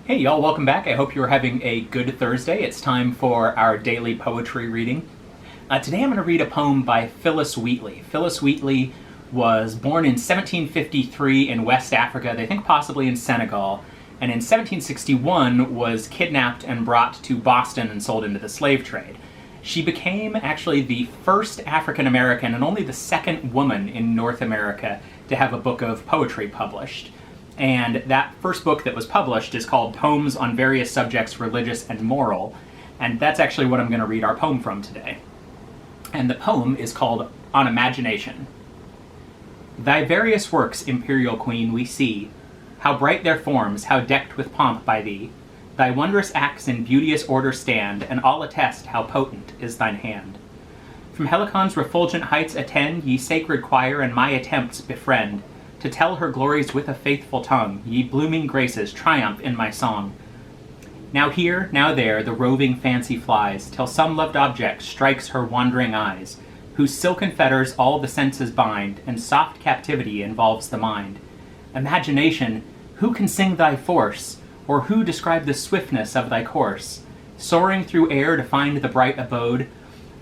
Hey y'all, welcome back. I hope you're having a good Thursday. It's time for our daily poetry reading. Today I'm going to read a poem by Phillis Wheatley. Phillis Wheatley was born in 1753 in West Africa, they think possibly in Senegal, and in 1761 was kidnapped and brought to Boston and sold into the slave trade. She became actually the first African American and only the second woman in North America to have a book of poetry published. And that first book that was published is called Poems on Various Subjects, Religious and Moral, and that's actually what I'm going to read our poem from today. And the poem is called On Imagination. Thy various works, imperial queen, we see, how bright their forms, how decked with pomp by thee. Thy wondrous acts in beauteous order stand, and all attest how potent is thine hand. From Helicon's refulgent heights attend, ye sacred choir, and my attempts befriend, to tell her glories with a faithful tongue, ye blooming graces triumph in my song. Now here, now there, the roving fancy flies, till some loved object strikes her wandering eyes, whose silken fetters all the senses bind, and soft captivity involves the mind. Imagination, who can sing thy force, or who describe the swiftness of thy course, soaring through air to find the bright abode,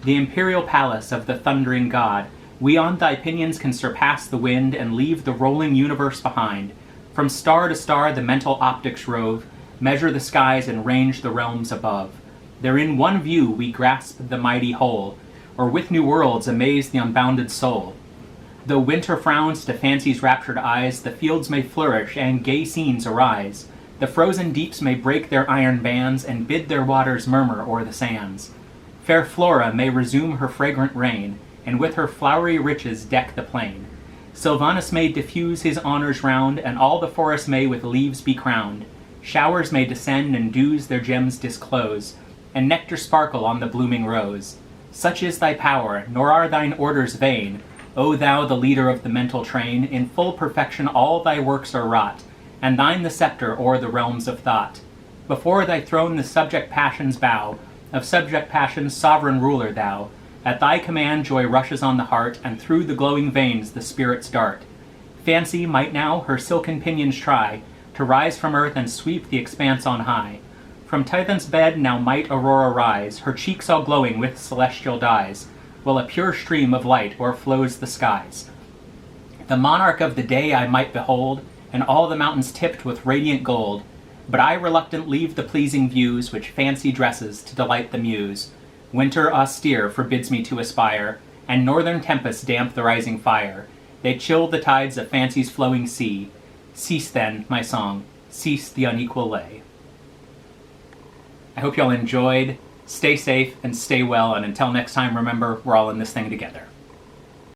the imperial palace of the thundering god? We on thy pinions can surpass the wind and leave the rolling universe behind. From star to star the mental optics rove, measure the skies and range the realms above. There in one view we grasp the mighty whole, or with new worlds amaze the unbounded soul. Though winter frowns to fancy's raptured eyes, the fields may flourish and gay scenes arise. The frozen deeps may break their iron bands and bid their waters murmur o'er the sands. Fair Flora may resume her fragrant reign, and with her flowery riches deck the plain. Sylvanus may diffuse his honors round, and all the forest may with leaves be crowned. Showers may descend and dews their gems disclose, and nectar sparkle on the blooming rose. Such is thy power, nor are thine orders vain, O thou the leader of the mental train. In full perfection all thy works are wrought, and thine the scepter o'er the realms of thought. Before thy throne the subject passions bow, of subject passions sovereign ruler thou. At thy command joy rushes on the heart, and through the glowing veins the spirits dart. Fancy might now her silken pinions try, to rise from earth and sweep the expanse on high. From Tithon's bed now might Aurora rise, her cheeks all glowing with celestial dyes, while a pure stream of light o'erflows the skies. The monarch of the day I might behold, and all the mountains tipped with radiant gold, but I reluctant leave the pleasing views which fancy dresses to delight the muse. Winter austere forbids me to aspire, and northern tempests damp the rising fire. They chill the tides of fancy's flowing sea. Cease then, my song, cease the unequal lay. I hope y'all enjoyed. Stay safe and stay well, and until next time, remember, we're all in this thing together.